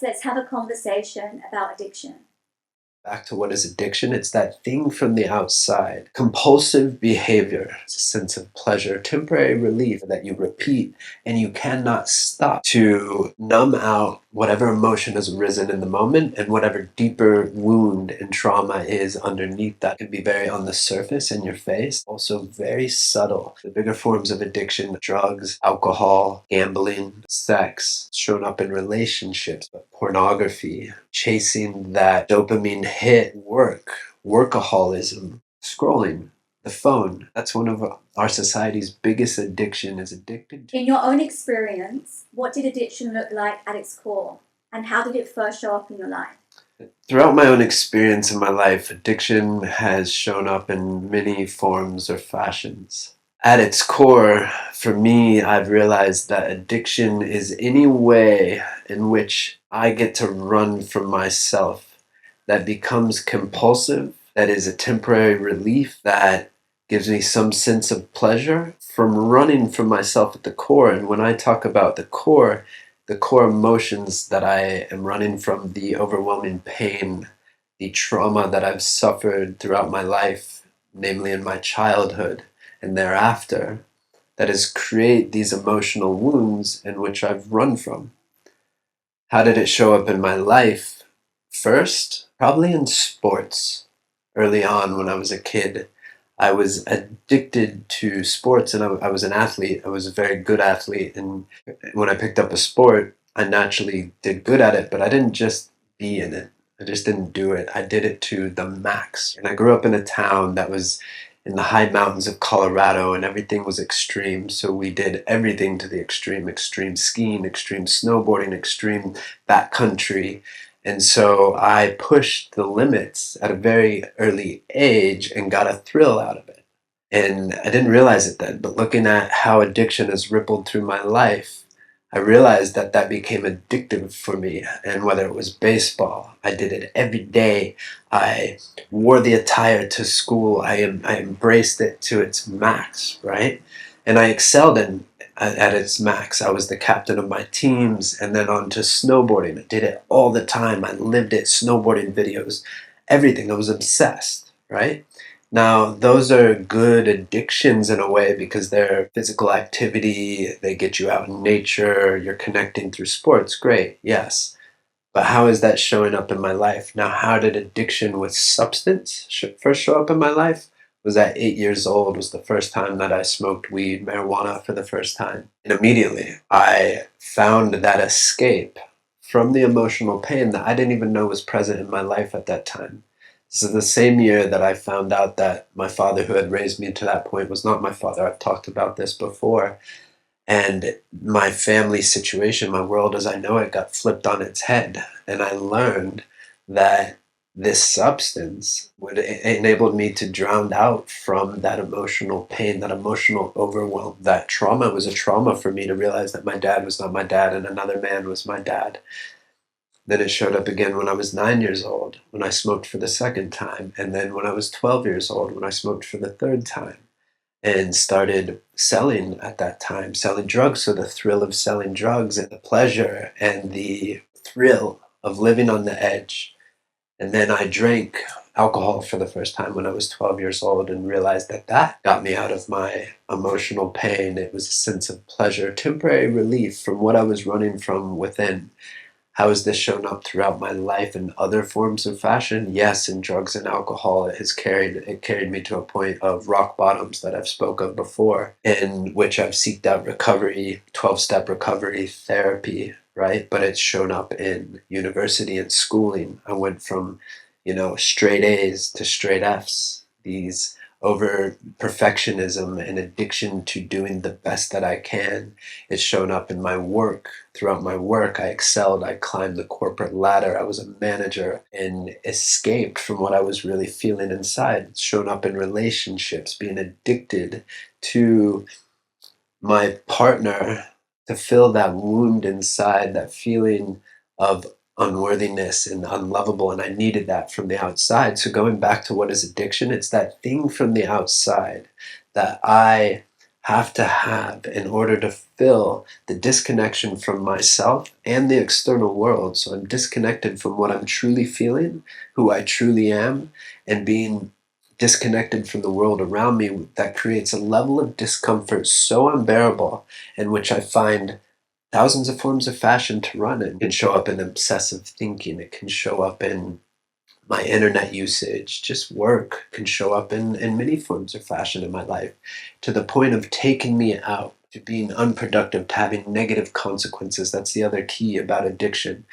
let's have a conversation about addiction. Back to what is addiction? It's that thing from the outside. Compulsive behavior. It's a sense of pleasure, temporary relief that you repeat and you cannot stop to numb out whatever emotion has arisen in the moment and whatever deeper wound and trauma is underneath that. It can be very on the surface in your face, also very subtle. The bigger forms of addiction, drugs, alcohol, gambling, sex, shown up in relationships, but pornography, chasing that dopamine hit, workaholism, scrolling, the phone. That's one of our society's biggest addiction is addicted to. In your own experience, what did addiction look like at its core? And how did it first show up in your life? Throughout my own experience in my life, addiction has shown up in many forms or fashions. At its core, for me, I've realized that addiction is any way in which I get to run from myself that becomes compulsive, that is a temporary relief, that gives me some sense of pleasure from running from myself at the core. And when I talk about the core emotions that I am running from, the overwhelming pain, the trauma that I've suffered throughout my life, namely in my childhood and thereafter, that has created these emotional wounds in which I've run from. How did it show up in my life? First, probably in sports. Early on when I was a kid, I was addicted to sports, and I was an athlete. I was a very good athlete, and when I picked up a sport, I naturally did good at it, but I didn't just be in it. I just didn't do it. I did it to the max. And I grew up in a town that was in the high mountains of Colorado, and everything was extreme. So we did everything to the extreme: extreme skiing, extreme snowboarding, extreme backcountry. And so I pushed the limits at a very early age and got a thrill out of it. And I didn't realize it then, but looking at how addiction has rippled through my life, I realized that that became addictive for me. And whether it was baseball, I did it every day. I wore the attire to school. I embraced it to its max, right? And I excelled at its max. I was the captain of my teams, and then on to snowboarding. I did it all the time. I lived it, snowboarding videos, everything. I was obsessed, right? Now, those are good addictions in a way because they're physical activity, they get you out in nature, you're connecting through sports, great, yes. But how is that showing up in my life? Now, how did addiction with substance first show up in my life? Was at 8 years old, was the first time that I smoked weed, marijuana for the first time. And immediately, I found that escape from the emotional pain that I didn't even know was present in my life at that time. This is the same year that I found out that my father, who had raised me to that point, was not my father. I've talked about this before. And my family situation, my world as I know it, got flipped on its head. And I learned that this substance would enabled me to drown out from that emotional pain, that emotional overwhelm. That trauma was a trauma for me to realize that my dad was not my dad and another man was my dad. Then it showed up again when I was 9 years old, when I smoked for the second time. And then when I was 12 years old, when I smoked for the third time. And started selling at that time, selling drugs. So the thrill of selling drugs and the pleasure and the thrill of living on the edge. And then I drank alcohol for the first time when I was 12 years old and realized that that got me out of my emotional pain. It was a sense of pleasure, temporary relief from what I was running from within. How has this shown up throughout my life in other forms of fashion? Yes, in drugs and alcohol, it carried me to a point of rock bottoms that I've spoke of before, in which I've seeked out recovery, 12-step recovery therapy, right? But it's shown up in university and schooling. I went from, straight A's to straight F's. These over perfectionism and addiction to doing the best that I can. It's shown up in my work. Throughout my work, I excelled. I climbed the corporate ladder. I was a manager and escaped from what I was really feeling inside. It's shown up in relationships, being addicted to my partner to fill that wound inside, that feeling of unworthiness and unlovable, and I needed that from the outside. So going back to what is addiction, it's that thing from the outside that I have to have in order to fill the disconnection from myself and the external world. So I'm disconnected from what I'm truly feeling, who I truly am, and being disconnected from the world around me. That creates a level of discomfort so unbearable, in which I find thousands of forms of fashion to run in. It can show up in obsessive thinking, it can show up in my internet usage, just work can show up in many forms of fashion in my life, to the point of taking me out, to being unproductive, to having negative consequences. That's the other key about addiction.